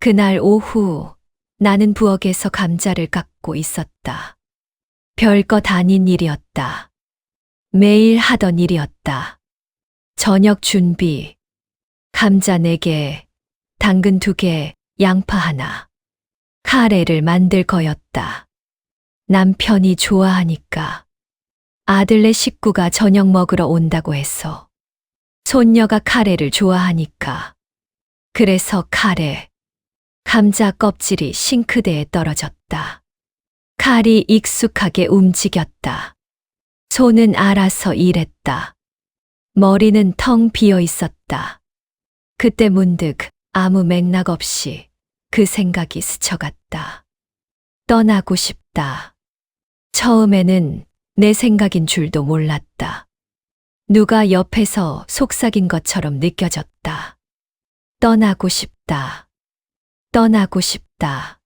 그날 오후 나는 부엌에서 감자를 깎고 있었다. 별것 아닌 일이었다. 매일 하던 일이었다. 저녁 준비, 감자 4개, 당근 2개, 양파 하나. 카레를 만들 거였다. 남편이 좋아하니까. 아들네 식구가 저녁 먹으러 온다고 해서. 손녀가 카레를 좋아하니까. 그래서 카레. 감자 껍질이 싱크대에 떨어졌다. 칼이 익숙하게 움직였다. 손은 알아서 일했다. 머리는 텅 비어 있었다. 그때 문득 아무 맥락 없이 그 생각이 스쳐갔다. 떠나고 싶다. 처음에는 내 생각인 줄도 몰랐다. 누가 옆에서 속삭인 것처럼 느껴졌다. 떠나고 싶다. 떠나고 싶다.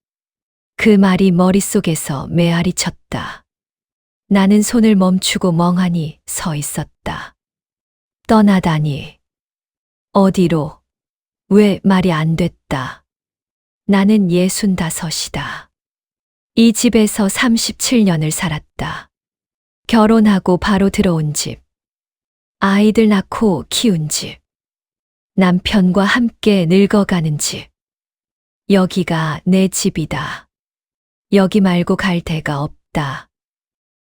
그 말이 머릿속에서 메아리 쳤다. 나는 손을 멈추고 멍하니 서 있었다. 떠나다니. 어디로? 왜 말이 안 됐다. 나는 65이다. 이 집에서 37년을 살았다. 결혼하고 바로 들어온 집. 아이들 낳고 키운 집. 남편과 함께 늙어가는 집. 여기가 내 집이다. 여기 말고 갈 데가 없다.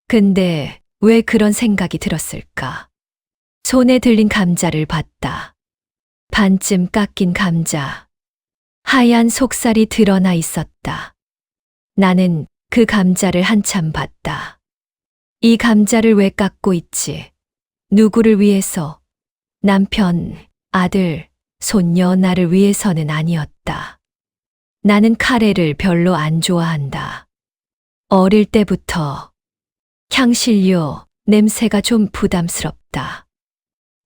근데 왜 그런 생각이 들었을까? 손에 들린 감자를 봤다. 반쯤 깎인 감자. 하얀 속살이 드러나 있었다. 나는 그 감자를 한참 봤다. 이 감자를 왜 깎고 있지? 누구를 위해서? 남편, 아들, 손녀 나를 위해서는 아니었다. 나는 카레를 별로 안 좋아한다. 어릴 때부터 향신료 냄새가 좀 부담스럽다.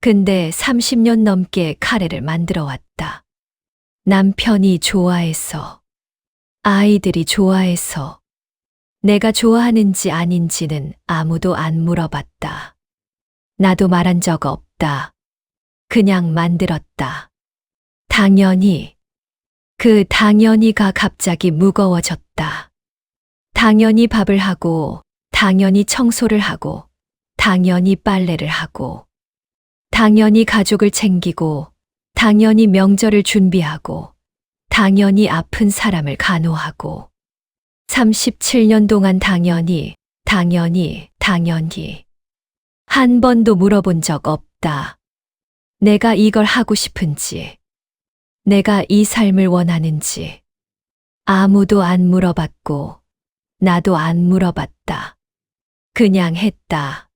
근데 30년 넘게 카레를 만들어 왔다. 남편이 좋아해서, 아이들이 좋아해서, 내가 좋아하는지 아닌지는 아무도 안 물어봤다. 나도 말한 적 없다. 그냥 만들었다. 당연히, 그 당연히가 갑자기 무거워졌다. 당연히 밥을 하고, 당연히 청소를 하고, 당연히 빨래를 하고, 당연히 가족을 챙기고, 당연히 명절을 준비하고, 당연히 아픈 사람을 간호하고, 37년 동안 당연히, 한 번도 물어본 적 없다. 내가 이걸 하고 싶은지, 내가 이 삶을 원하는지, 아무도 안 물어봤고, 나도 안 물어봤다. 그냥 했다.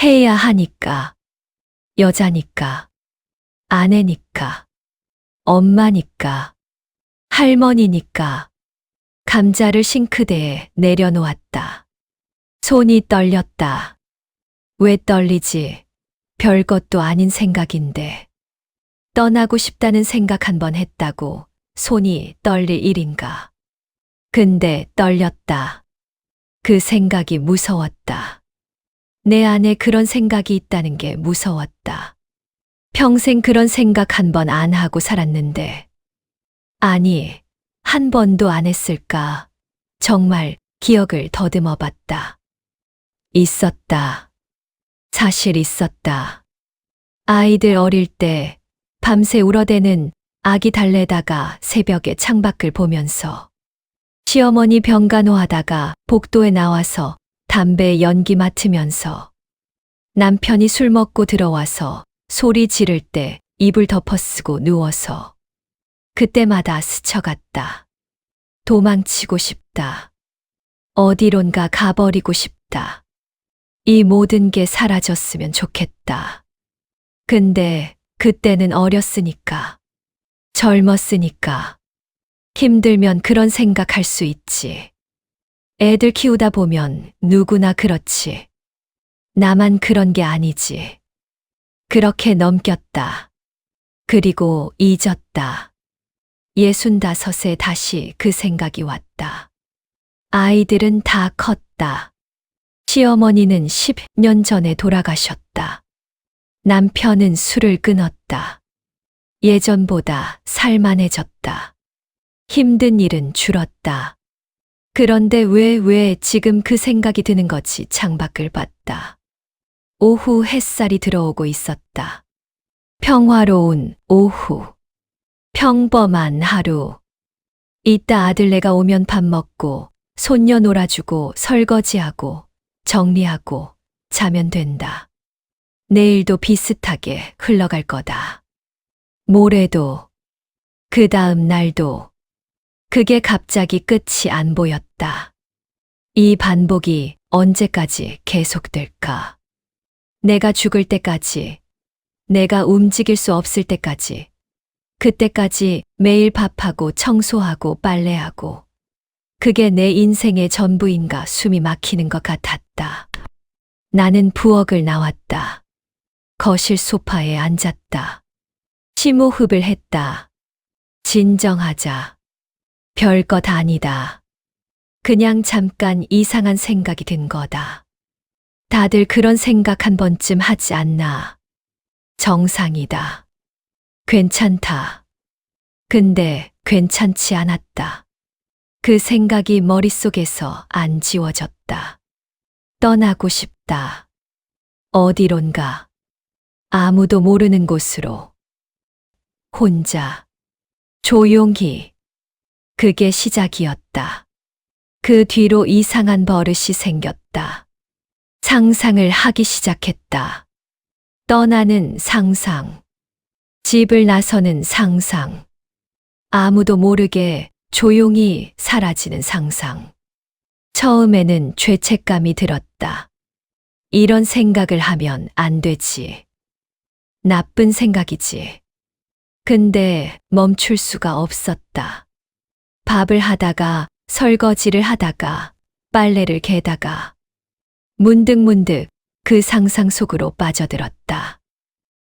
해야 하니까. 여자니까. 아내니까. 엄마니까. 할머니니까. 감자를 싱크대에 내려놓았다. 손이 떨렸다. 왜 떨리지? 별것도 아닌 생각인데. 떠나고 싶다는 생각 한 번 했다고 손이 떨릴 일인가. 근데 떨렸다. 그 생각이 무서웠다. 내 안에 그런 생각이 있다는 게 무서웠다. 평생 그런 생각 한 번 안 하고 살았는데. 아니, 한 번도 안 했을까? 정말 기억을 더듬어 봤다. 있었다. 사실 있었다. 아이들 어릴 때 밤새 울어대는 아기 달래다가 새벽에 창밖을 보면서 시어머니 병간호하다가 복도에 나와서 담배 연기 맡으면서 남편이 술 먹고 들어와서 소리 지를 때 이불 덮어쓰고 누워서 그때마다 스쳐갔다. 도망치고 싶다. 어디론가 가버리고 싶다. 이 모든 게 사라졌으면 좋겠다. 근데 그때는 어렸으니까, 젊었으니까, 힘들면 그런 생각할 수 있지. 애들 키우다 보면 누구나 그렇지. 나만 그런 게 아니지. 그렇게 넘겼다. 그리고 잊었다. 65에 다시 그 생각이 왔다. 아이들은 다 컸다. 시어머니는 10년 전에 돌아가셨다. 남편은 술을 끊었다. 예전보다 살만해졌다. 힘든 일은 줄었다. 그런데 왜 지금 그 생각이 드는 거지? 창밖을 봤다. 오후 햇살이 들어오고 있었다. 평화로운 오후. 평범한 하루. 이따 아들네가 오면 밥 먹고 손녀 놀아주고 설거지하고 정리하고 자면 된다. 내일도 비슷하게 흘러갈 거다. 모레도, 그 다음 날도. 그게 갑자기 끝이 안 보였다. 이 반복이 언제까지 계속될까? 내가 죽을 때까지, 내가 움직일 수 없을 때까지, 그때까지 매일 밥하고 청소하고 빨래하고, 그게 내 인생의 전부인가 숨이 막히는 것 같았다. 나는 부엌을 나왔다. 거실 소파에 앉았다. 심호흡을 했다. 진정하자. 별것 아니다. 그냥 잠깐 이상한 생각이 든 거다. 다들 그런 생각 한 번쯤 하지 않나? 정상이다. 괜찮다. 근데 괜찮지 않았다. 그 생각이 머릿속에서 안 지워졌다. 떠나고 싶다. 어디론가. 아무도 모르는 곳으로. 혼자. 조용히. 그게 시작이었다. 그 뒤로 이상한 버릇이 생겼다. 상상을 하기 시작했다. 떠나는 상상. 집을 나서는 상상. 아무도 모르게 조용히 사라지는 상상. 처음에는 죄책감이 들었다. 이런 생각을 하면 안 되지. 나쁜 생각이지. 근데 멈출 수가 없었다. 밥을 하다가, 설거지를 하다가, 빨래를 개다가, 문득문득 그 상상 속으로 빠져들었다.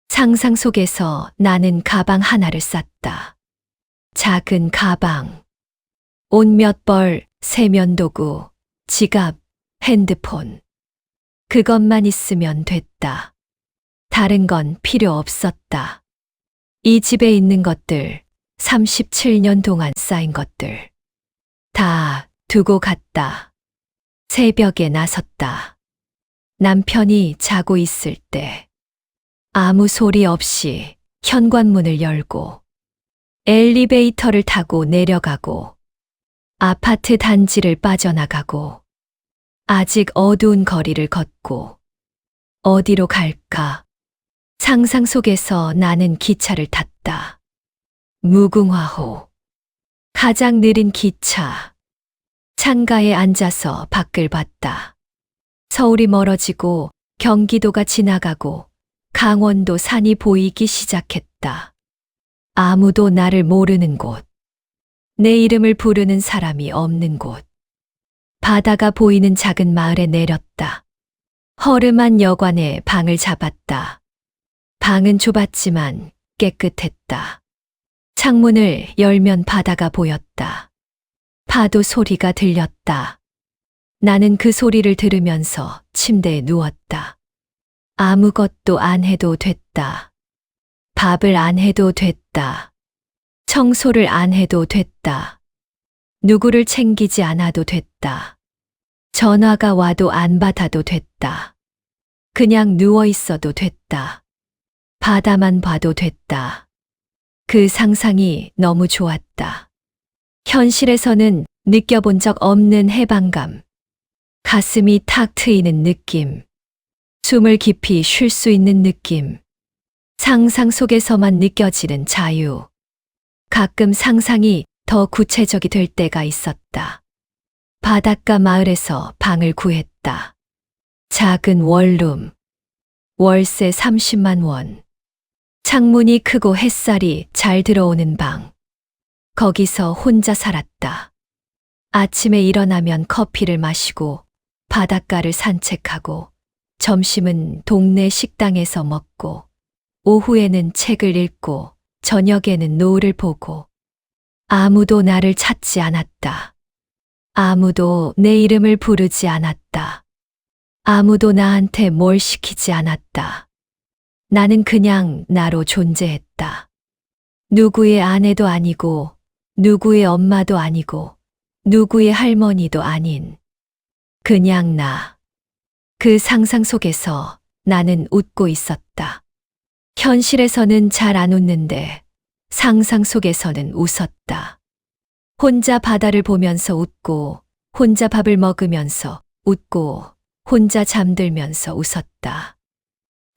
상상 속에서 나는 가방 하나를 쌌다. 작은 가방. 옷 몇 벌, 세면도구, 지갑, 핸드폰. 그것만 있으면 됐다. 다른 건 필요 없었다. 이 집에 있는 것들, 37년 동안 쌓인 것들. 다 두고 갔다. 새벽에 나섰다. 남편이 자고 있을 때. 아무 소리 없이 현관문을 열고 엘리베이터를 타고 내려가고 아파트 단지를 빠져나가고 아직 어두운 거리를 걷고 어디로 갈까? 상상 속에서 나는 기차를 탔다. 무궁화호. 가장 느린 기차. 창가에 앉아서 밖을 봤다. 서울이 멀어지고 경기도가 지나가고 강원도 산이 보이기 시작했다. 아무도 나를 모르는 곳. 내 이름을 부르는 사람이 없는 곳. 바다가 보이는 작은 마을에 내렸다. 허름한 여관에 방을 잡았다. 방은 좁았지만 깨끗했다. 창문을 열면 바다가 보였다. 파도 소리가 들렸다. 나는 그 소리를 들으면서 침대에 누웠다. 아무것도 안 해도 됐다. 밥을 안 해도 됐다. 청소를 안 해도 됐다. 누구를 챙기지 않아도 됐다. 전화가 와도 안 받아도 됐다. 그냥 누워 있어도 됐다. 바다만 봐도 됐다. 그 상상이 너무 좋았다. 현실에서는 느껴본 적 없는 해방감. 가슴이 탁 트이는 느낌. 숨을 깊이 쉴 수 있는 느낌. 상상 속에서만 느껴지는 자유. 가끔 상상이 더 구체적이 될 때가 있었다. 바닷가 마을에서 방을 구했다. 작은 원룸. 월세 30만 원. 창문이 크고 햇살이 잘 들어오는 방. 거기서 혼자 살았다. 아침에 일어나면 커피를 마시고 바닷가를 산책하고 점심은 동네 식당에서 먹고 오후에는 책을 읽고 저녁에는 노을을 보고 아무도 나를 찾지 않았다. 아무도 내 이름을 부르지 않았다. 아무도 나한테 뭘 시키지 않았다. 나는 그냥 나로 존재했다. 누구의 아내도 아니고 누구의 엄마도 아니고 누구의 할머니도 아닌 그냥 나. 그 상상 속에서 나는 웃고 있었다. 현실에서는 잘 안 웃는데 상상 속에서는 웃었다. 혼자 바다를 보면서 웃고, 혼자 밥을 먹으면서 웃고, 혼자 잠들면서 웃었다.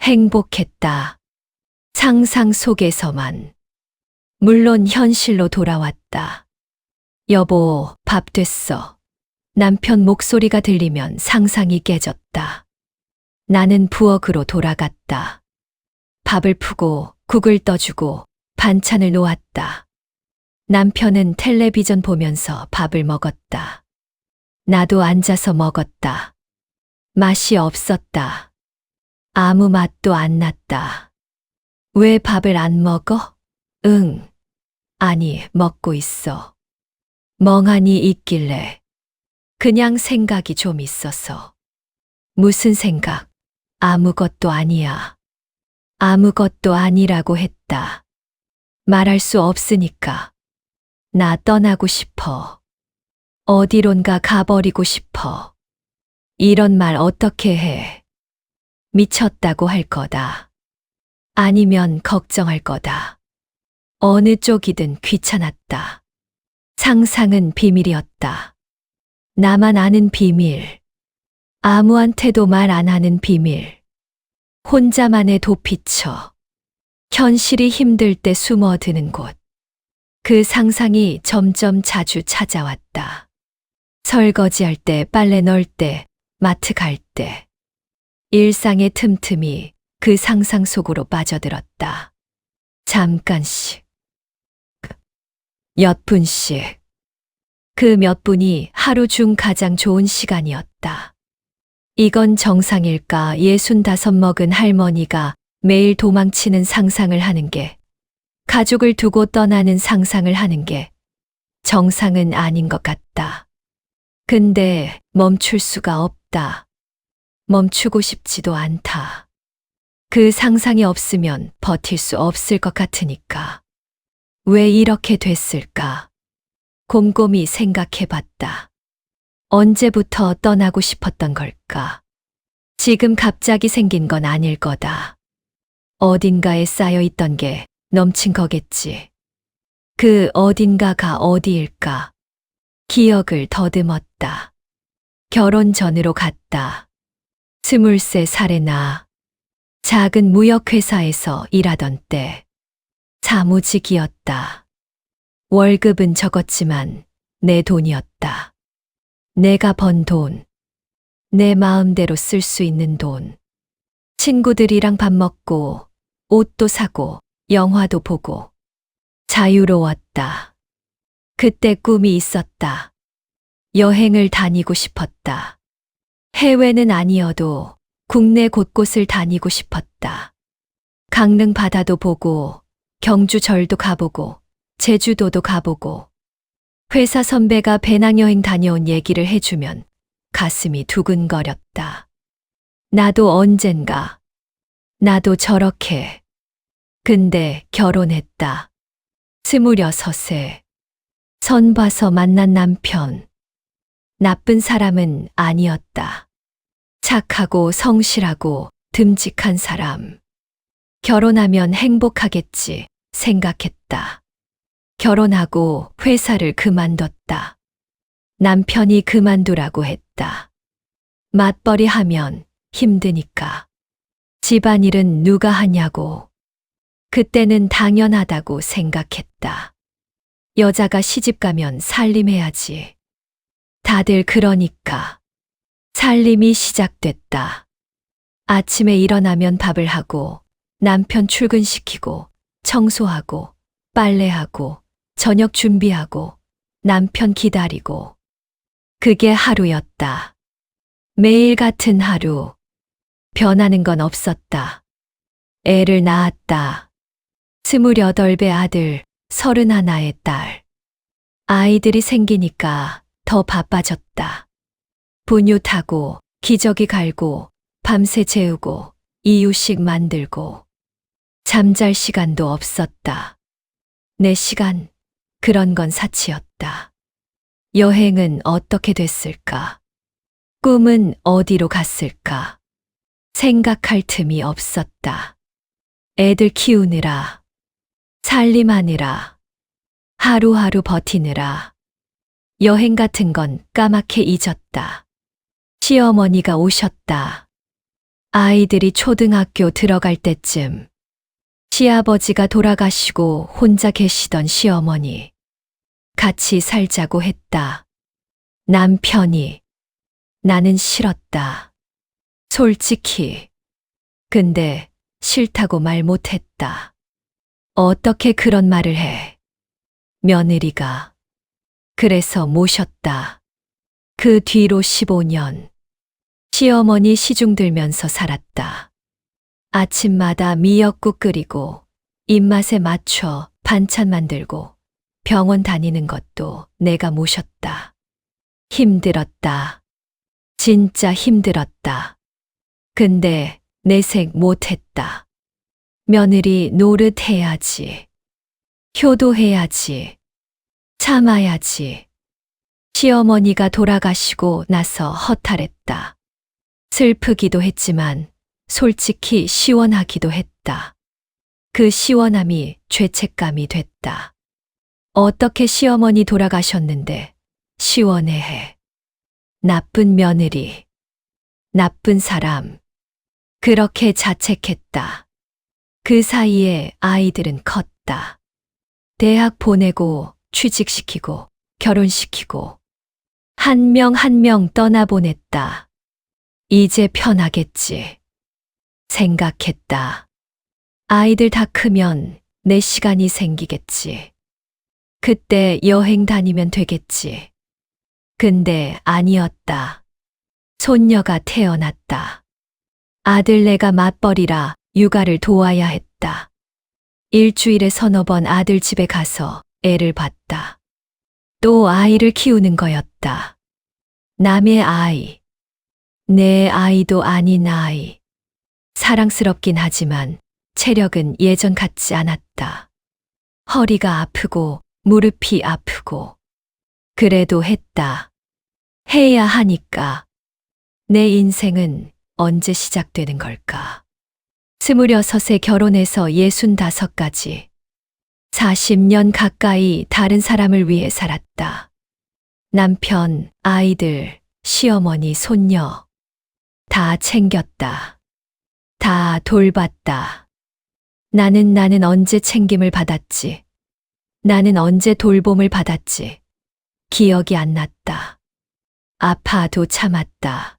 행복했다. 상상 속에서만. 물론 현실로 돌아왔다. 여보, 밥 됐어. 남편 목소리가 들리면 상상이 깨졌다. 나는 부엌으로 돌아갔다. 밥을 푸고 국을 떠주고 반찬을 놓았다. 남편은 텔레비전 보면서 밥을 먹었다. 나도 앉아서 먹었다. 맛이 없었다. 아무 맛도 안 났다. 왜 밥을 안 먹어? 응. 아니, 먹고 있어. 멍하니 있길래. 그냥 생각이 좀 있어서. 무슨 생각? 아무것도 아니야. 아무것도 아니라고 했다. 말할 수 없으니까. 나 떠나고 싶어. 어디론가 가버리고 싶어. 이런 말 어떻게 해? 미쳤다고 할 거다. 아니면 걱정할 거다. 어느 쪽이든 귀찮았다. 상상은 비밀이었다. 나만 아는 비밀. 아무한테도 말 안 하는 비밀. 혼자만의 도피처. 현실이 힘들 때 숨어드는 곳. 그 상상이 점점 자주 찾아왔다. 설거지할 때, 빨래 넣을 때, 마트 갈 때. 일상의 틈틈이 그 상상 속으로 빠져들었다. 잠깐씩. 몇 분씩. 그 몇 분이 하루 중 가장 좋은 시간이었다. 이건 정상일까? 65 먹은 할머니가 매일 도망치는 상상을 하는 게, 가족을 두고 떠나는 상상을 하는 게 정상은 아닌 것 같다. 근데 멈출 수가 없다. 멈추고 싶지도 않다. 그 상상이 없으면 버틸 수 없을 것 같으니까. 왜 이렇게 됐을까? 곰곰이 생각해 봤다. 언제부터 떠나고 싶었던 걸까? 지금 갑자기 생긴 건 아닐 거다. 어딘가에 쌓여 있던 게 넘친 거겠지. 그 어딘가가 어디일까? 기억을 더듬었다. 결혼 전으로 갔다. 23살에 나. 작은 무역회사에서 일하던 때. 사무직이었다. 월급은 적었지만 내 돈이었다. 내가 번 돈. 내 마음대로 쓸 수 있는 돈. 친구들이랑 밥 먹고, 옷도 사고, 영화도 보고. 자유로웠다. 그때 꿈이 있었다. 여행을 다니고 싶었다. 해외는 아니어도 국내 곳곳을 다니고 싶었다. 강릉 바다도 보고, 경주 절도 가보고, 제주도도 가보고. 회사 선배가 배낭여행 다녀온 얘기를 해주면 가슴이 두근거렸다. 나도 언젠가. 나도 저렇게. 근데 결혼했다. 26세. 선 봐서 만난 남편. 나쁜 사람은 아니었다. 착하고 성실하고 듬직한 사람. 결혼하면 행복하겠지 생각했다. 결혼하고 회사를 그만뒀다. 남편이 그만두라고 했다. 맞벌이 하면 힘드니까. 집안일은 누가 하냐고. 그때는 당연하다고 생각했다. 여자가 시집가면 살림해야지. 다들 그러니까. 살림이 시작됐다. 아침에 일어나면 밥을 하고, 남편 출근시키고, 청소하고, 빨래하고, 저녁 준비하고, 남편 기다리고. 그게 하루였다. 매일 같은 하루. 변하는 건 없었다. 애를 낳았다. 28배 아들, 31의 딸. 아이들이 생기니까 더 바빠졌다. 분유 타고, 기저귀 갈고, 밤새 재우고, 이유식 만들고. 잠잘 시간도 없었다. 내 시간, 그런 건 사치였다. 여행은 어떻게 됐을까? 꿈은 어디로 갔을까? 생각할 틈이 없었다. 애들 키우느라, 살림하느라, 하루하루 버티느라, 여행 같은 건 까맣게 잊었다. 시어머니가 오셨다. 아이들이 초등학교 들어갈 때쯤 시아버지가 돌아가시고 혼자 계시던 시어머니. 같이 살자고 했다. 남편이. 나는 싫었다. 솔직히. 근데 싫다고 말 못했다. 어떻게 그런 말을 해? 며느리가. 그래서 모셨다. 그 뒤로 15년. 시어머니 시중 들면서 살았다. 아침마다 미역국 끓이고 입맛에 맞춰 반찬 만들고 병원 다니는 것도 내가 모셨다. 힘들었다. 진짜 힘들었다. 근데 내색 못했다. 며느리 노릇해야지. 효도해야지. 참아야지. 시어머니가 돌아가시고 나서 허탈했다. 슬프기도 했지만 솔직히 시원하기도 했다. 그 시원함이 죄책감이 됐다. 어떻게 시어머니 돌아가셨는데 시원해해. 나쁜 며느리. 나쁜 사람. 그렇게 자책했다. 그 사이에 아이들은 컸다. 대학 보내고 취직시키고 결혼시키고 한 명 한 명 떠나보냈다. 이제 편하겠지. 생각했다. 아이들 다 크면 내 시간이 생기겠지. 그때 여행 다니면 되겠지. 근데 아니었다. 손녀가 태어났다. 아들내가 맞벌이라 육아를 도와야 했다. 일주일에 서너 번 아들 집에 가서 애를 봤다. 또 아이를 키우는 거였다. 남의 아이. 내 아이도 아닌 아이. 사랑스럽긴 하지만 체력은 예전 같지 않았다. 허리가 아프고 무릎이 아프고. 그래도 했다. 해야 하니까. 내 인생은 언제 시작되는 걸까? 26에 결혼해서 65까지. 40년 가까이 다른 사람을 위해 살았다. 남편, 아이들, 시어머니, 손녀. 다 챙겼다. 다 돌봤다. 나는 언제 챙김을 받았지? 나는 언제 돌봄을 받았지? 기억이 안 났다. 아파도 참았다.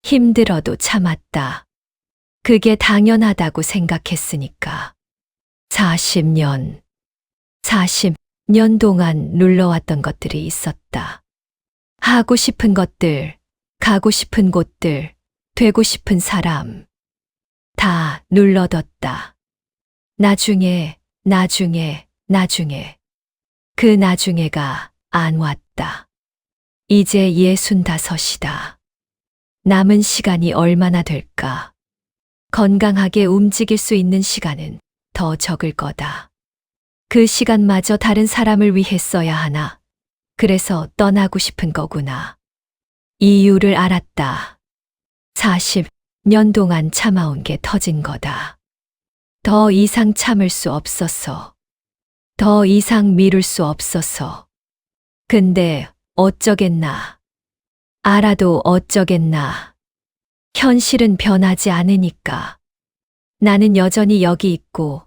힘들어도 참았다. 그게 당연하다고 생각했으니까. 40년 동안 눌러왔던 것들이 있었다. 하고 싶은 것들, 가고 싶은 곳들, 되고 싶은 사람. 다 눌러뒀다. 나중에. 그 나중에가 안 왔다. 이제 65이다. 남은 시간이 얼마나 될까? 건강하게 움직일 수 있는 시간은 더 적을 거다. 그 시간마저 다른 사람을 위해 써야 하나? 그래서 떠나고 싶은 거구나. 이유를 알았다. 40년 동안 참아온 게 터진 거다. 더 이상 참을 수 없어서. 더 이상 미룰 수 없어서. 근데 어쩌겠나. 알아도 어쩌겠나. 현실은 변하지 않으니까. 나는 여전히 여기 있고,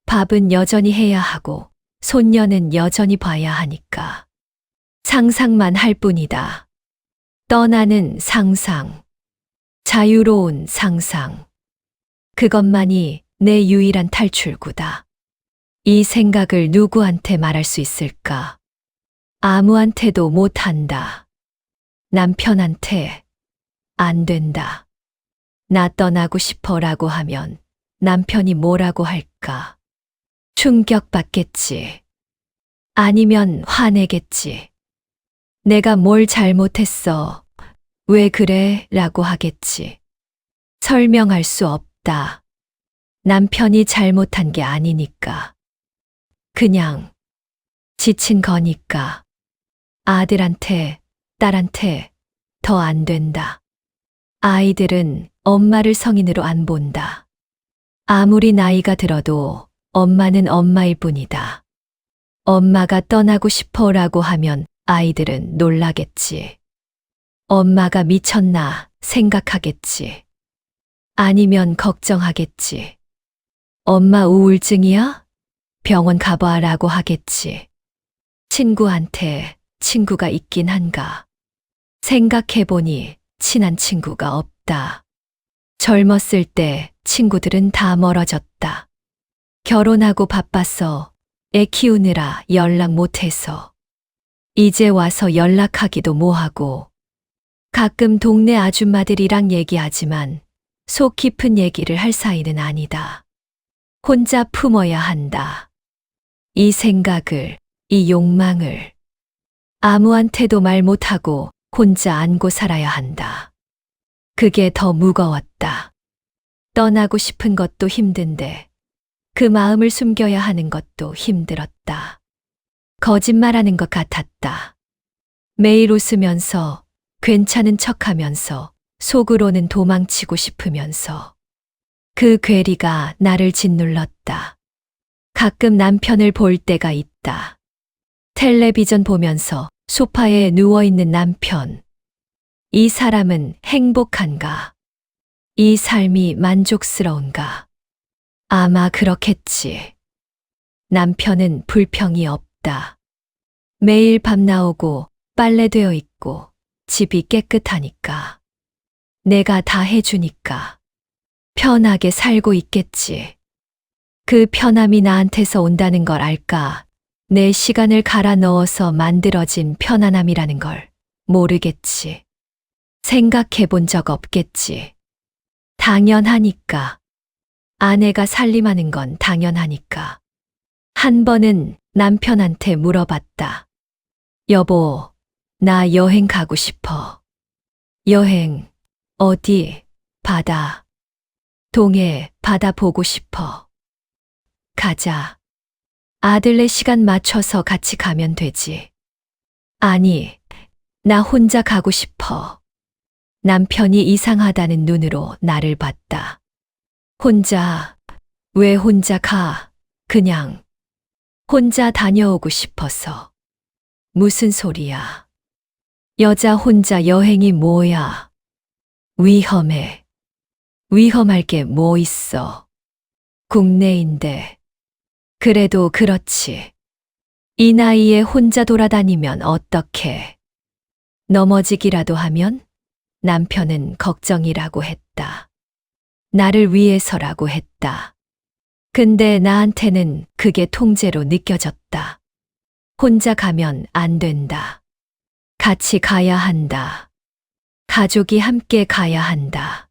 밥은 여전히 해야 하고, 손녀는 여전히 봐야 하니까. 상상만 할 뿐이다. 떠나는 상상. 자유로운 상상. 그것만이 내 유일한 탈출구다. 이 생각을 누구한테 말할 수 있을까? 아무한테도 못한다. 남편한테 안 된다. 나 떠나고 싶어라고 하면 남편이 뭐라고 할까? 충격받겠지. 아니면 화내겠지. 내가 뭘 잘못했어. 왜 그래? 라고 하겠지. 설명할 수 없다. 남편이 잘못한 게 아니니까. 그냥 지친 거니까. 아들한테, 딸한테 더 안 된다. 아이들은 엄마를 성인으로 안 본다. 아무리 나이가 들어도 엄마는 엄마일 뿐이다. 엄마가 떠나고 싶어라고 하면 아이들은 놀라겠지. 엄마가 미쳤나 생각하겠지. 아니면 걱정하겠지. 엄마 우울증이야? 병원 가봐라고 하겠지. 친구한테 친구가 있긴 한가. 생각해보니 친한 친구가 없다. 젊었을 때 친구들은 다 멀어졌다. 결혼하고 바빠서 애 키우느라 연락 못해서. 이제 와서 연락하기도 뭐하고. 가끔 동네 아줌마들이랑 얘기하지만 속 깊은 얘기를 할 사이는 아니다. 혼자 품어야 한다. 이 생각을, 이 욕망을. 아무한테도 말 못하고 혼자 안고 살아야 한다. 그게 더 무거웠다. 떠나고 싶은 것도 힘든데 그 마음을 숨겨야 하는 것도 힘들었다. 거짓말하는 것 같았다. 매일 웃으면서 괜찮은 척하면서 속으로는 도망치고 싶으면서 그 괴리가 나를 짓눌렀다. 가끔 남편을 볼 때가 있다. 텔레비전 보면서 소파에 누워있는 남편. 이 사람은 행복한가? 이 삶이 만족스러운가? 아마 그렇겠지. 남편은 불평이 없다. 매일 밥 나오고 빨래되어 있고 집이 깨끗하니까. 내가 다 해주니까. 편하게 살고 있겠지. 그 편함이 나한테서 온다는 걸 알까? 내 시간을 갈아 넣어서 만들어진 편안함이라는 걸 모르겠지. 생각해 본 적 없겠지. 당연하니까. 아내가 살림하는 건 당연하니까. 한 번은 남편한테 물어봤다. 여보, 나 여행 가고 싶어. 여행, 어디, 바다. 동해, 바다 보고 싶어. 가자. 아들네 시간 맞춰서 같이 가면 되지. 아니, 나 혼자 가고 싶어. 남편이 이상하다는 눈으로 나를 봤다. 혼자, 왜 혼자 가? 그냥 혼자 다녀오고 싶어서. 무슨 소리야? 여자 혼자 여행이 뭐야? 위험해. 위험할 게 뭐 있어? 국내인데. 그래도 그렇지. 이 나이에 혼자 돌아다니면 어떡해? 넘어지기라도 하면? 남편은 걱정이라고 했다. 나를 위해서라고 했다. 근데 나한테는 그게 통제로 느껴졌다. 혼자 가면 안 된다. 같이 가야 한다. 가족이 함께 가야 한다.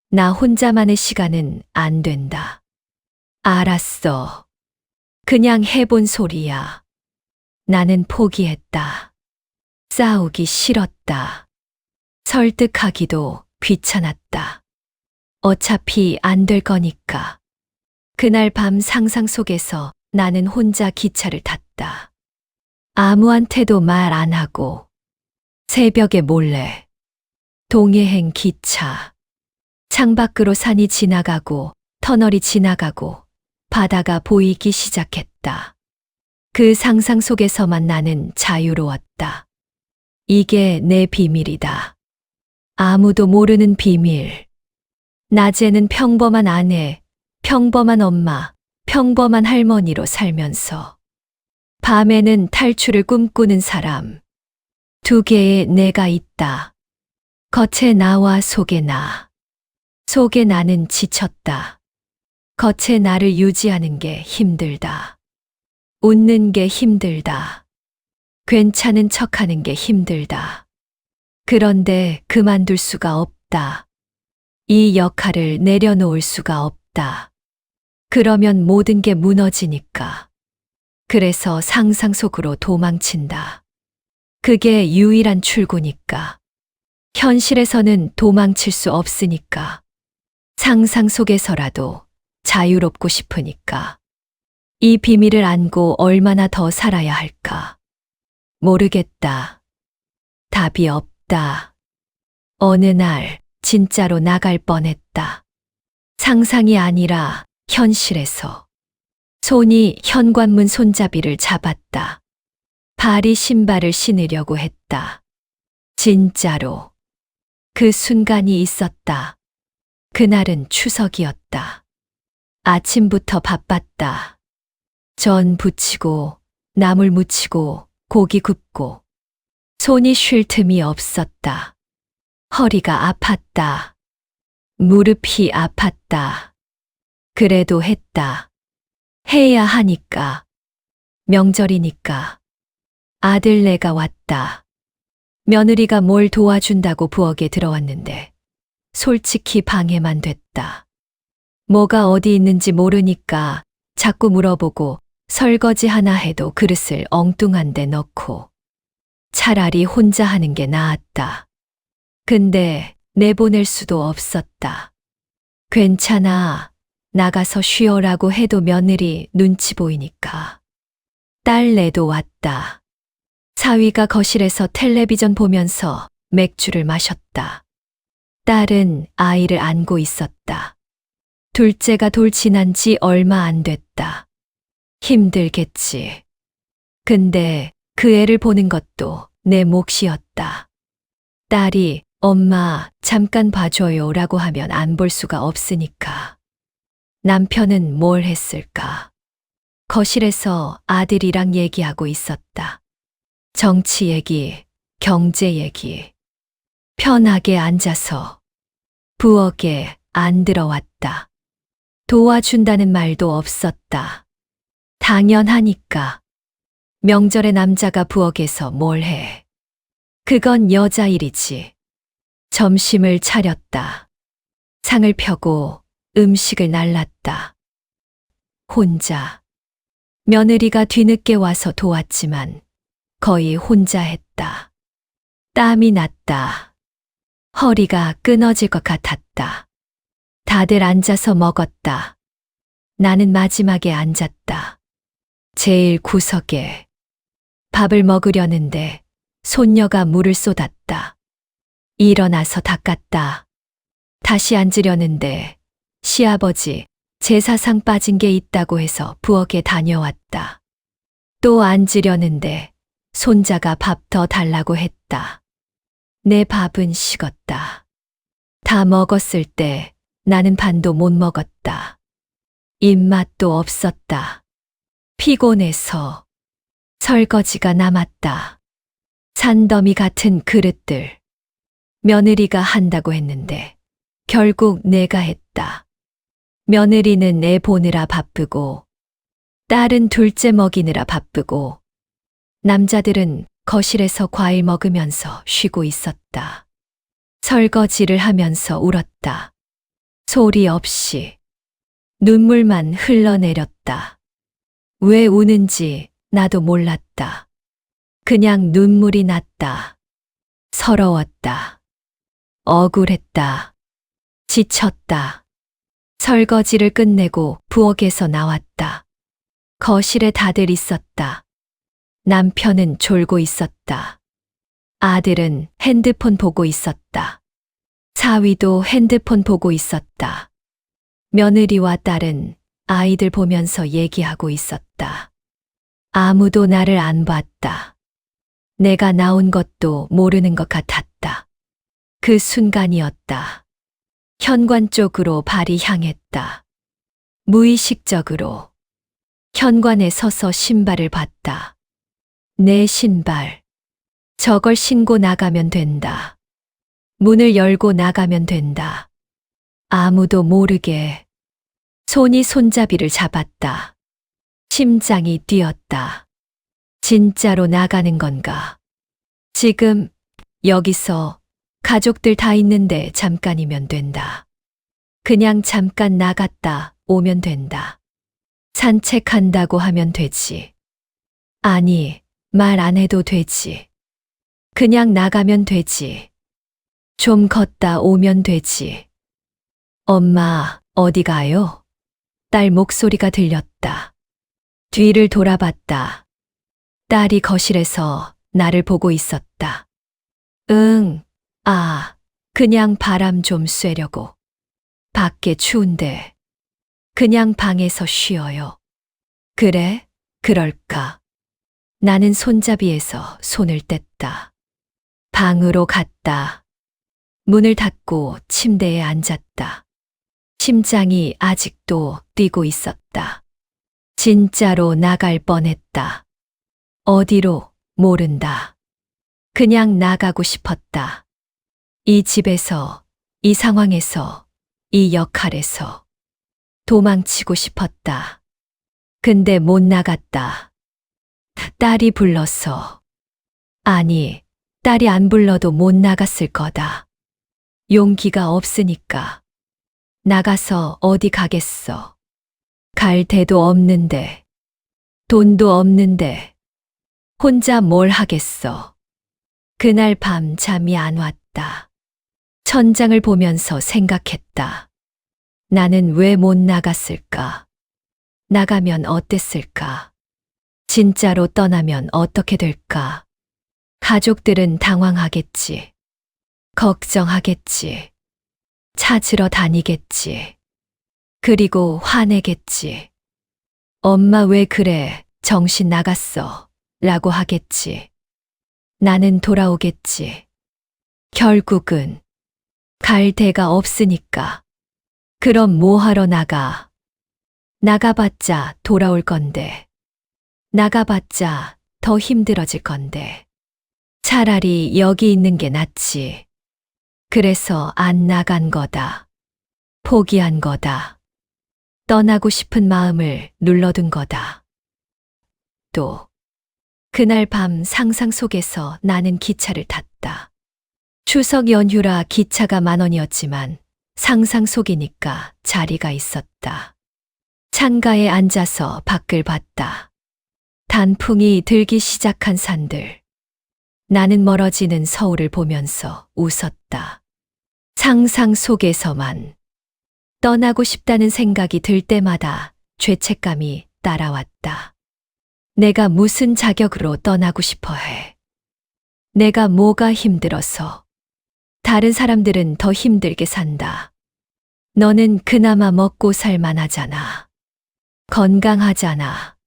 나 혼자만의 시간은 안 된다. 알았어. 그냥 해본 소리야. 나는 포기했다. 싸우기 싫었다. 설득하기도 귀찮았다. 어차피 안 될 거니까. 그날 밤 상상 속에서 나는 혼자 기차를 탔다. 아무한테도 말 안 하고 새벽에 몰래. 동해행 기차. 창밖으로 산이 지나가고 터널이 지나가고 바다가 보이기 시작했다. 그 상상 속에서만 나는 자유로웠다. 이게 내 비밀이다. 아무도 모르는 비밀. 낮에는 평범한 아내, 평범한 엄마, 평범한 할머니로 살면서 밤에는 탈출을 꿈꾸는 사람. 두 개의 내가 있다. 겉에 나와 속에 나. 속에 나는 지쳤다. 겉에 나를 유지하는 게 힘들다. 웃는 게 힘들다. 괜찮은 척하는 게 힘들다. 그런데 그만둘 수가 없다. 이 역할을 내려놓을 수가 없다. 그러면 모든 게 무너지니까. 그래서 상상 속으로 도망친다. 그게 유일한 출구니까. 현실에서는 도망칠 수 없으니까. 상상 속에서라도 자유롭고 싶으니까. 이 비밀을 안고 얼마나 더 살아야 할까? 모르겠다. 답이 없다. 어느 날 진짜로 나갈 뻔했다. 상상이 아니라 현실에서. 손이 현관문 손잡이를 잡았다. 발이 신발을 신으려고 했다. 진짜로. 그 순간이 있었다. 그날은 추석이었다. 아침부터 바빴다. 전 부치고, 나물 무치고, 고기 굽고. 손이 쉴 틈이 없었다. 허리가 아팠다. 무릎이 아팠다. 그래도 했다. 해야 하니까. 명절이니까. 아들네가 왔다. 며느리가 뭘 도와준다고 부엌에 들어왔는데 솔직히 방해만 됐다. 뭐가 어디 있는지 모르니까 자꾸 물어보고 설거지 하나 해도 그릇을 엉뚱한 데 넣고 차라리 혼자 하는 게 나았다. 근데 내보낼 수도 없었다. 괜찮아. 나가서 쉬어라고 해도 며느리 눈치 보이니까. 딸내도 왔다. 사위가 거실에서 텔레비전 보면서 맥주를 마셨다. 딸은 아이를 안고 있었다. 둘째가 돌 지난 지 얼마 안 됐다. 힘들겠지. 근데 그 애를 보는 것도 내 몫이었다. 딸이 엄마 잠깐 봐줘요 라고 하면 안 볼 수가 없으니까. 남편은 뭘 했을까? 거실에서 아들이랑 얘기하고 있었다. 정치 얘기, 경제 얘기. 편하게 앉아서 부엌에 안 들어왔다. 도와준다는 말도 없었다. 당연하니까. 명절에 남자가 부엌에서 뭘 해. 그건 여자 일이지. 점심을 차렸다. 상을 펴고 음식을 날랐다. 혼자. 며느리가 뒤늦게 와서 도왔지만 거의 혼자 했다. 땀이 났다. 허리가 끊어질 것 같았다. 다들 앉아서 먹었다. 나는 마지막에 앉았다. 제일 구석에. 밥을 먹으려는데 손녀가 물을 쏟았다. 일어나서 닦았다. 다시 앉으려는데 시아버지 제사상 빠진 게 있다고 해서 부엌에 다녀왔다. 또 앉으려는데 손자가 밥 더 달라고 했다. 내 밥은 식었다. 다 먹었을 때 나는 반도 못 먹었다. 입맛도 없었다. 피곤해서. 설거지가 남았다. 산더미 같은 그릇들. 며느리가 한다고 했는데 결국 내가 했다. 며느리는 애 보느라 바쁘고 딸은 둘째 먹이느라 바쁘고 남자들은 거실에서 과일 먹으면서 쉬고 있었다. 설거지를 하면서 울었다. 소리 없이. 눈물만 흘러내렸다. 왜 우는지 나도 몰랐다. 그냥 눈물이 났다. 서러웠다. 억울했다. 지쳤다. 설거지를 끝내고 부엌에서 나왔다. 거실에 다들 있었다. 남편은 졸고 있었다. 아들은 핸드폰 보고 있었다. 사위도 핸드폰 보고 있었다. 며느리와 딸은 아이들 보면서 얘기하고 있었다. 아무도 나를 안 봤다. 내가 나온 것도 모르는 것 같았다. 그 순간이었다. 현관 쪽으로 발이 향했다. 무의식적으로. 현관에 서서 신발을 봤다. 내 신발. 저걸 신고 나가면 된다. 문을 열고 나가면 된다. 아무도 모르게. 손이 손잡이를 잡았다. 심장이 뛰었다. 진짜로 나가는 건가? 지금, 여기서, 가족들 다 있는데 잠깐이면 된다. 그냥 잠깐 나갔다 오면 된다. 산책한다고 하면 되지. 아니, 말 안 해도 되지. 그냥 나가면 되지. 좀 걷다 오면 되지. 엄마, 어디 가요? 딸 목소리가 들렸다. 뒤를 돌아봤다. 딸이 거실에서 나를 보고 있었다. 그냥 바람 좀 쐬려고. 밖에 추운데 그냥 방에서 쉬어요. 그래? 그럴까? 나는 손잡이에서 손을 뗐다. 방으로 갔다. 문을 닫고 침대에 앉았다. 심장이 아직도 뛰고 있었다. 진짜로 나갈 뻔했다. 어디로? 모른다. 그냥 나가고 싶었다. 이 집에서, 이 상황에서, 이 역할에서 도망치고 싶었다. 근데 못 나갔다. 딸이 불렀어. 아니, 딸이 안 불러도 못 나갔을 거다. 용기가 없으니까. 나가서 어디 가겠어. 갈 데도 없는데, 돈도 없는데, 혼자 뭘 하겠어. 그날 밤 잠이 안 왔다. 천장을 보면서 생각했다. 나는 왜 못 나갔을까? 나가면 어땠을까? 진짜로 떠나면 어떻게 될까? 가족들은 당황하겠지. 걱정하겠지. 찾으러 다니겠지. 그리고 화내겠지. 엄마 왜 그래? 정신 나갔어. 라고 하겠지. 나는 돌아오겠지. 결국은 갈 데가 없으니까. 그럼 뭐 하러 나가? 나가봤자 돌아올 건데. 나가봤자 더 힘들어질 건데. 차라리 여기 있는 게 낫지. 그래서 안 나간 거다. 포기한 거다. 떠나고 싶은 마음을 눌러둔 거다. 또, 그날 밤 상상 속에서 나는 기차를 탔다. 추석 연휴라 기차가 10,000원이었지만 상상 속이니까 자리가 있었다. 창가에 앉아서 밖을 봤다. 단풍이 들기 시작한 산들. 나는 멀어지는 서울을 보면서 웃었다. 상상 속에서만. 떠나고 싶다는 생각이 들 때마다 죄책감이 따라왔다. 내가 무슨 자격으로 떠나고 싶어 해. 내가 뭐가 힘들어서. 다른 사람들은 더 힘들게 산다. 너는 그나마 먹고 살만하잖아. 건강하잖아.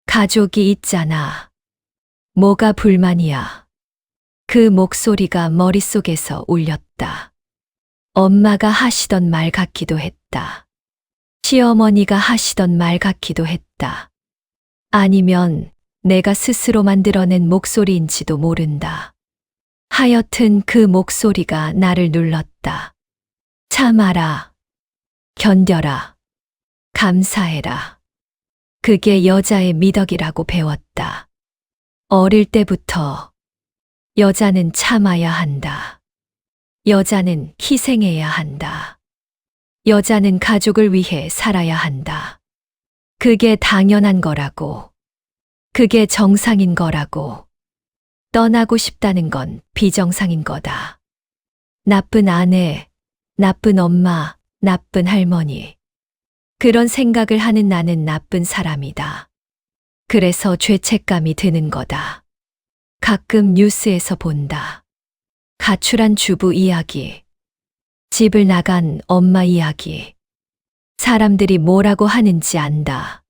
가족이 있잖아. 뭐가 불만이야. 그 목소리가 머릿속에서 울렸다. 엄마가 하시던 말 같기도 했다. 시어머니가 하시던 말 같기도 했다. 아니면 내가 스스로 만들어낸 목소리인지도 모른다. 하여튼 그 목소리가 나를 눌렀다. 참아라. 견뎌라. 감사해라. 그게 여자의 미덕이라고 배웠다. 어릴 때부터 여자는 참아야 한다. 여자는 희생해야 한다. 여자는 가족을 위해 살아야 한다. 그게 당연한 거라고. 그게 정상인 거라고. 떠나고 싶다는 건 비정상인 거다. 나쁜 아내, 나쁜 엄마, 나쁜 할머니. 그런 생각을 하는 나는 나쁜 사람이다. 그래서 죄책감이 드는 거다. 가끔 뉴스에서 본다. 가출한 주부 이야기. 집을 나간 엄마 이야기. 사람들이 뭐라고 하는지 안다.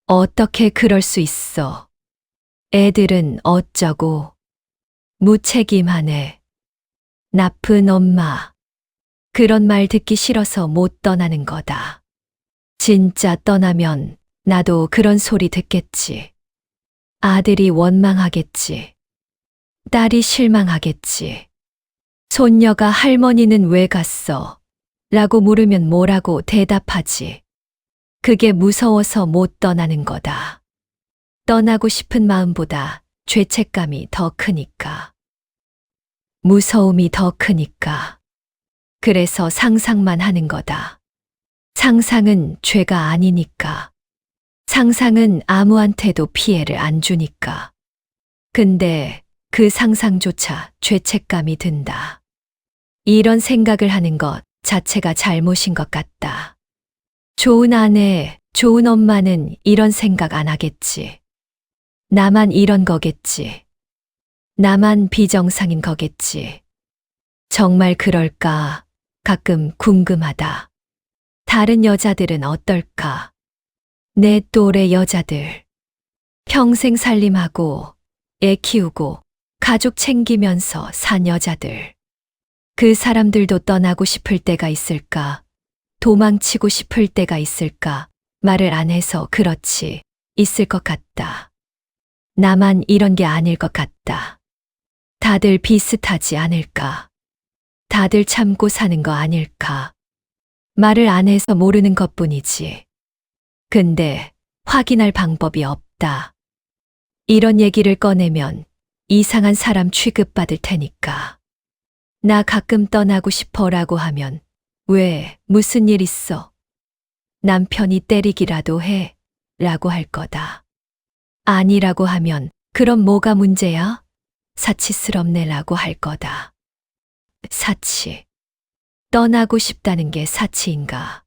어떻게 그럴 수 있어? 애들은 어쩌고. 무책임하네. 나쁜 엄마. 그런 말 듣기 싫어서 못 떠나는 거다. 진짜 떠나면 나도 그런 소리 듣겠지. 아들이 원망하겠지. 딸이 실망하겠지. 손녀가 할머니는 왜 갔어? 라고 물으면 뭐라고 대답하지. 그게 무서워서 못 떠나는 거다. 떠나고 싶은 마음보다 죄책감이 더 크니까. 무서움이 더 크니까. 그래서 상상만 하는 거다. 상상은 죄가 아니니까. 상상은 아무한테도 피해를 안 주니까. 근데 그 상상조차 죄책감이 든다. 이런 생각을 하는 것 자체가 잘못인 것 같다. 좋은 아내, 좋은 엄마는 이런 생각 안 하겠지. 나만 이런 거겠지. 나만 비정상인 거겠지. 정말 그럴까? 가끔 궁금하다. 다른 여자들은 어떨까? 내 또래 여자들. 평생 살림하고, 애 키우고, 가족 챙기면서 산 여자들. 그 사람들도 떠나고 싶을 때가 있을까? 도망치고 싶을 때가 있을까? 말을 안 해서 그렇지. 있을 것 같다. 나만 이런 게 아닐 것 같다. 다들 비슷하지 않을까? 다들 참고 사는 거 아닐까? 말을 안 해서 모르는 것뿐이지. 근데 확인할 방법이 없다. 이런 얘기를 꺼내면 이상한 사람 취급받을 테니까. 나 가끔 떠나고 싶어라고 하면 왜, 무슨 일 있어? 남편이 때리기라도 해? 라고 할 거다. 아니라고 하면 그럼 뭐가 문제야? 사치스럽네 라고 할 거다. 사치. 떠나고 싶다는 게 사치인가?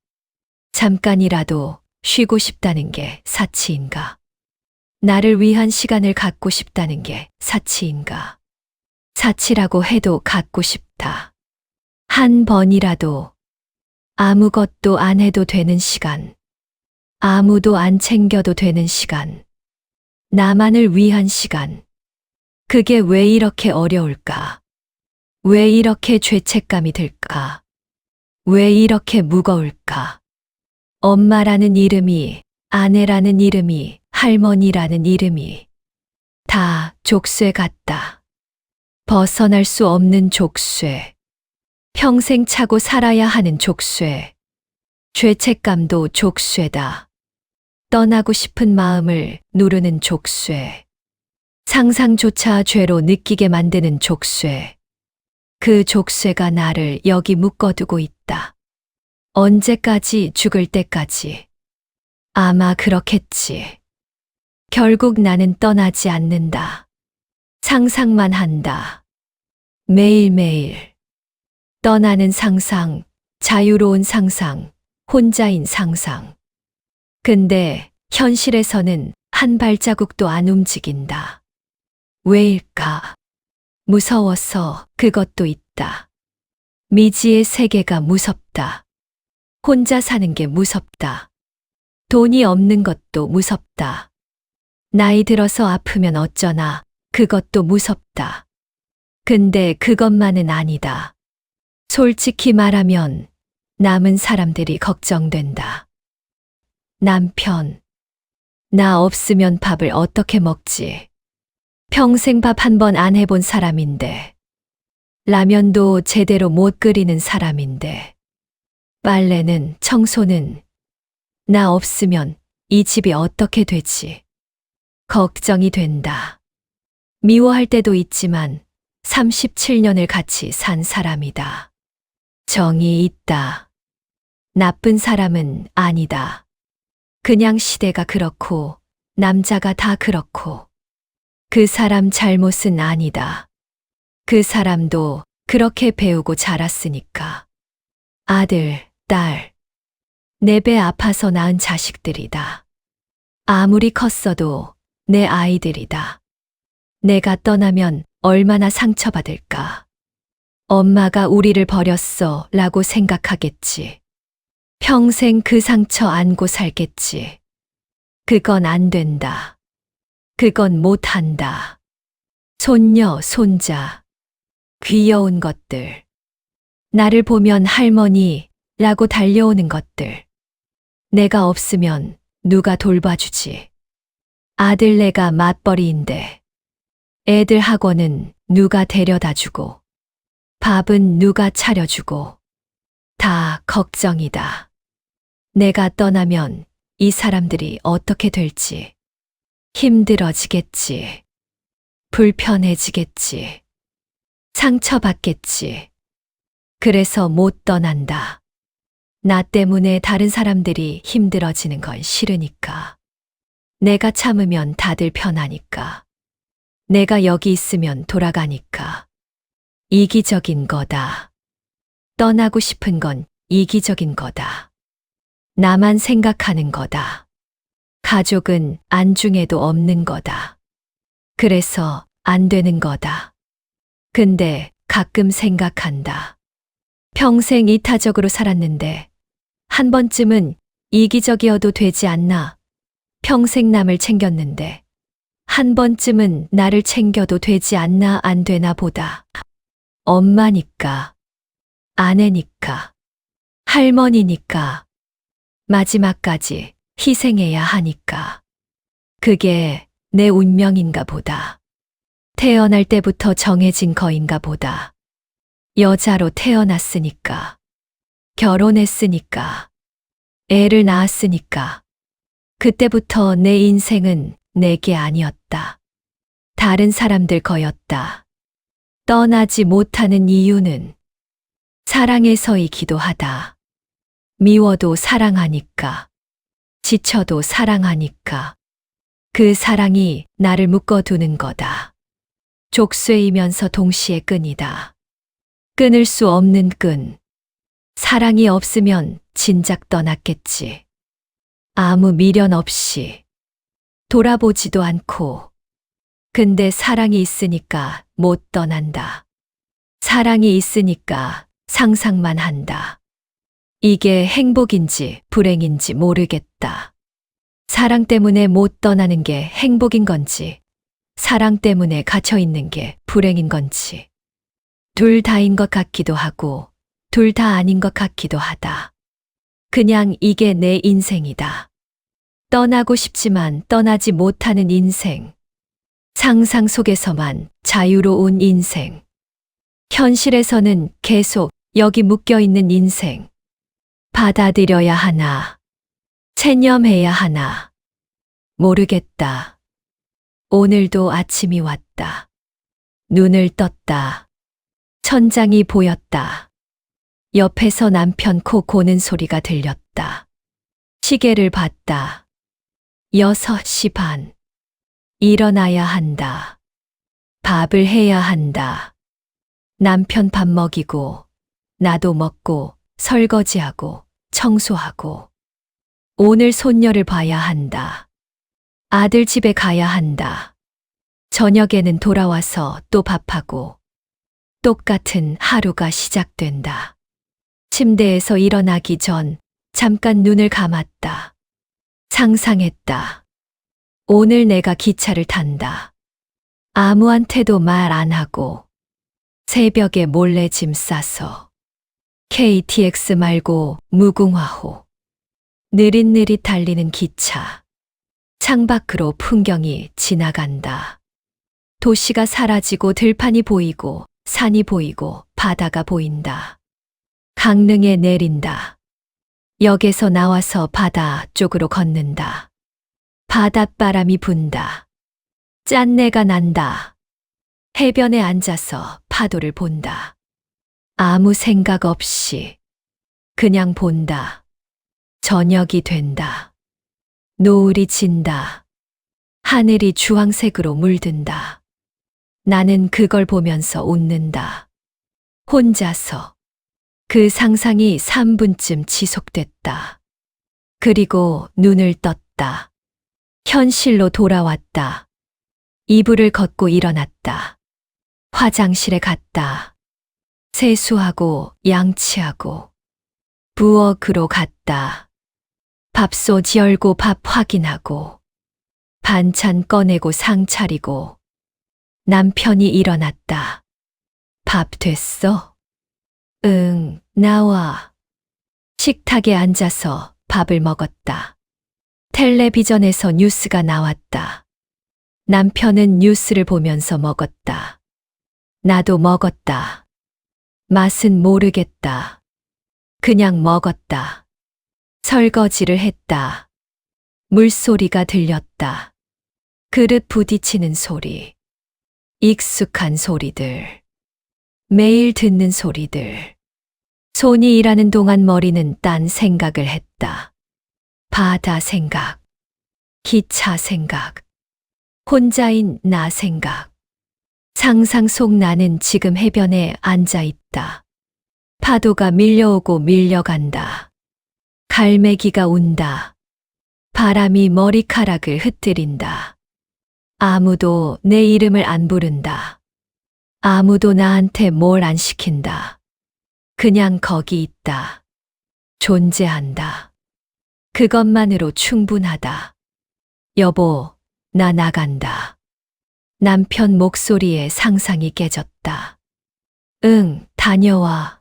잠깐이라도 쉬고 싶다는 게 사치인가? 나를 위한 시간을 갖고 싶다는 게 사치인가? 사치라고 해도 갖고 싶다. 한 번이라도 아무것도 안 해도 되는 시간. 아무도 안 챙겨도 되는 시간. 나만을 위한 시간. 그게 왜 이렇게 어려울까? 왜 이렇게 죄책감이 들까? 왜 이렇게 무거울까? 엄마라는 이름이, 아내라는 이름이, 할머니라는 이름이 다 족쇄 같다. 벗어날 수 없는 족쇄. 평생 차고 살아야 하는 족쇄. 죄책감도 족쇄다. 떠나고 싶은 마음을 누르는 족쇄. 상상조차 죄로 느끼게 만드는 족쇄. 그 족쇄가 나를 여기 묶어두고 있다. 언제까지? 죽을 때까지. 아마 그렇겠지. 결국 나는 떠나지 않는다. 상상만 한다. 매일매일. 떠나는 상상, 자유로운 상상, 혼자인 상상. 근데 현실에서는 한 발자국도 안 움직인다. 왜일까? 무서워서 그것도 있다. 미지의 세계가 무섭다. 혼자 사는 게 무섭다. 돈이 없는 것도 무섭다. 나이 들어서 아프면 어쩌나 그것도 무섭다. 근데 그것만은 아니다. 솔직히 말하면 남은 사람들이 걱정된다. 남편. 나 없으면 밥을 어떻게 먹지? 평생 밥 한 번 안 해본 사람인데. 라면도 제대로 못 끓이는 사람인데. 빨래는, 청소는. 나 없으면 이 집이 어떻게 되지? 걱정이 된다. 미워할 때도 있지만 37년을 같이 산 사람이다. 정이 있다. 나쁜 사람은 아니다. 그냥 시대가 그렇고 남자가 다 그렇고 그 사람 잘못은 아니다. 그 사람도 그렇게 배우고 자랐으니까. 아들, 딸, 내 배 아파서 낳은 자식들이다. 아무리 컸어도 내 아이들이다. 내가 떠나면 얼마나 상처받을까. 엄마가 우리를 버렸어 라고 생각하겠지. 평생 그 상처 안고 살겠지. 그건 안 된다. 그건 못한다. 손녀, 손자, 귀여운 것들. 나를 보면 할머니라고 달려오는 것들. 내가 없으면 누가 돌봐주지. 아들네가 맞벌이인데 애들 학원은 누가 데려다주고 밥은 누가 차려주고 다 걱정이다. 내가 떠나면 이 사람들이 어떻게 될지. 힘들어지겠지. 불편해지겠지. 상처받겠지. 그래서 못 떠난다. 나 때문에 다른 사람들이 힘들어지는 건 싫으니까. 내가 참으면 다들 편하니까. 내가 여기 있으면 돌아가니까. 이기적인 거다. 떠나고 싶은 건 이기적인 거다. 나만 생각하는 거다. 가족은 안중에도 없는 거다. 그래서 안 되는 거다. 근데 가끔 생각한다. 평생 이타적으로 살았는데 한 번쯤은 이기적이어도 되지 않나? 평생 남을 챙겼는데 한 번쯤은 나를 챙겨도 되지 않나 안 되나 보다. 엄마니까, 아내니까, 할머니니까, 마지막까지 희생해야 하니까. 그게 내 운명인가 보다. 태어날 때부터 정해진 거인가 보다. 여자로 태어났으니까, 결혼했으니까, 애를 낳았으니까. 그때부터 내 인생은 내게 아니었다. 다른 사람들 거였다. 떠나지 못하는 이유는 사랑해서이기도 하다. 미워도 사랑하니까. 지쳐도 사랑하니까. 그 사랑이 나를 묶어두는 거다. 족쇄이면서 동시에 끈이다. 끊을 수 없는 끈. 사랑이 없으면 진작 떠났겠지. 아무 미련 없이. 돌아보지도 않고. 근데 사랑이 있으니까 못 떠난다. 사랑이 있으니까 상상만 한다. 이게 행복인지 불행인지 모르겠다. 사랑 때문에 못 떠나는 게 행복인 건지, 사랑 때문에 갇혀 있는 게 불행인 건지. 둘 다인 것 같기도 하고, 둘 다 아닌 것 같기도 하다. 그냥 이게 내 인생이다. 떠나고 싶지만 떠나지 못하는 인생. 상상 속에서만 자유로운 인생. 현실에서는 계속 여기 묶여 있는 인생. 받아들여야 하나, 체념해야 하나. 모르겠다. 오늘도 아침이 왔다. 눈을 떴다. 천장이 보였다. 옆에서 남편 코 고는 소리가 들렸다. 시계를 봤다. 6시 반. 일어나야 한다. 밥을 해야 한다. 남편 밥 먹이고, 나도 먹고, 설거지하고, 청소하고. 오늘 손녀를 봐야 한다. 아들 집에 가야 한다. 저녁에는 돌아와서 또 밥하고. 똑같은 하루가 시작된다. 침대에서 일어나기 전 잠깐 눈을 감았다. 상상했다. 오늘 내가 기차를 탄다. 아무한테도 말 안 하고. 새벽에 몰래 짐 싸서. KTX 말고 무궁화호. 느릿느릿 달리는 기차. 창밖으로 풍경이 지나간다. 도시가 사라지고 들판이 보이고 산이 보이고 바다가 보인다. 강릉에 내린다. 역에서 나와서 바다 쪽으로 걷는다. 바닷바람이 분다. 짠내가 난다. 해변에 앉아서 파도를 본다. 아무 생각 없이 그냥 본다. 저녁이 된다. 노을이 진다. 하늘이 주황색으로 물든다. 나는 그걸 보면서 웃는다. 혼자서. 그 상상이 3분쯤 지속됐다. 그리고 눈을 떴다. 현실로 돌아왔다. 이불을 걷고 일어났다. 화장실에 갔다. 세수하고 양치하고. 부엌으로 갔다. 밥솥 열고 밥 확인하고. 반찬 꺼내고 상 차리고. 남편이 일어났다. 밥 됐어? 응, 나와. 식탁에 앉아서 밥을 먹었다. 텔레비전에서 뉴스가 나왔다. 남편은 뉴스를 보면서 먹었다. 나도 먹었다. 맛은 모르겠다. 그냥 먹었다. 설거지를 했다. 물소리가 들렸다. 그릇 부딪히는 소리. 익숙한 소리들. 매일 듣는 소리들. 손이 일하는 동안 머리는 딴 생각을 했다. 바다 생각. 기차 생각. 혼자인 나 생각. 상상 속 나는 지금 해변에 앉아 있다. 파도가 밀려오고 밀려간다. 갈매기가 운다. 바람이 머리카락을 흩뜨린다. 아무도 내 이름을 안 부른다. 아무도 나한테 뭘 안 시킨다. 그냥 거기 있다. 존재한다. 그것만으로 충분하다. 여보, 나 나간다. 남편 목소리에 상상이 깨졌다. 응, 다녀와.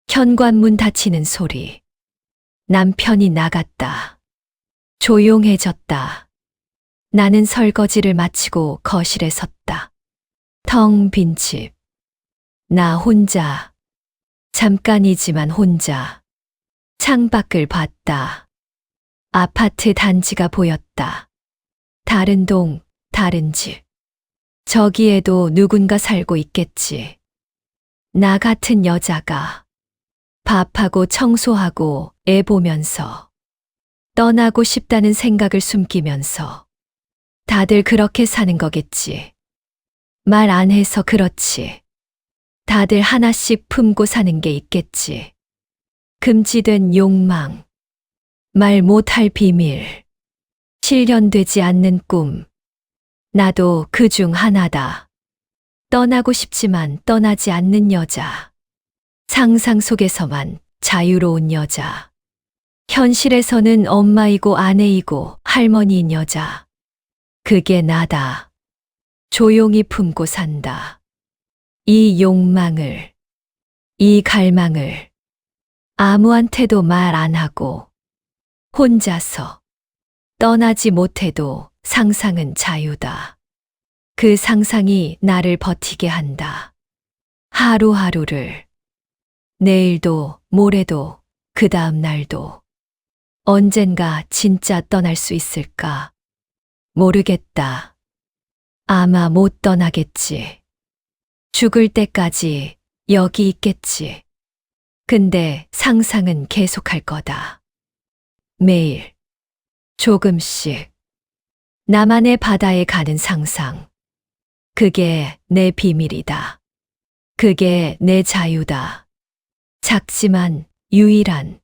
현관문 닫히는 소리. 남편이 나갔다. 조용해졌다. 나는 설거지를 마치고 거실에 섰다. 텅 빈 집. 나 혼자. 잠깐이지만 혼자. 창밖을 봤다. 아파트 단지가 보였다. 다른 동, 다른 집. 저기에도 누군가 살고 있겠지. 나 같은 여자가 밥하고 청소하고 애 보면서 떠나고 싶다는 생각을 숨기면서 다들 그렇게 사는 거겠지. 말 안 해서 그렇지. 다들 하나씩 품고 사는 게 있겠지. 금지된 욕망, 말 못할 비밀, 실현되지 않는 꿈. 나도 그 중 하나다. 떠나고 싶지만 떠나지 않는 여자. 상상 속에서만 자유로운 여자. 현실에서는 엄마이고 아내이고 할머니인 여자. 그게 나다. 조용히 품고 산다. 이 욕망을, 이 갈망을 아무한테도 말 안 하고 혼자서 떠나지 못해도 상상은 자유다. 그 상상이 나를 버티게 한다. 하루하루를. 내일도, 모레도, 그 다음 날도. 언젠가 진짜 떠날 수 있을까? 모르겠다. 아마 못 떠나겠지. 죽을 때까지 여기 있겠지. 근데 상상은 계속할 거다. 매일, 조금씩. 나만의 바다에 가는 상상. 그게 내 비밀이다. 그게 내 자유다. 작지만 유일한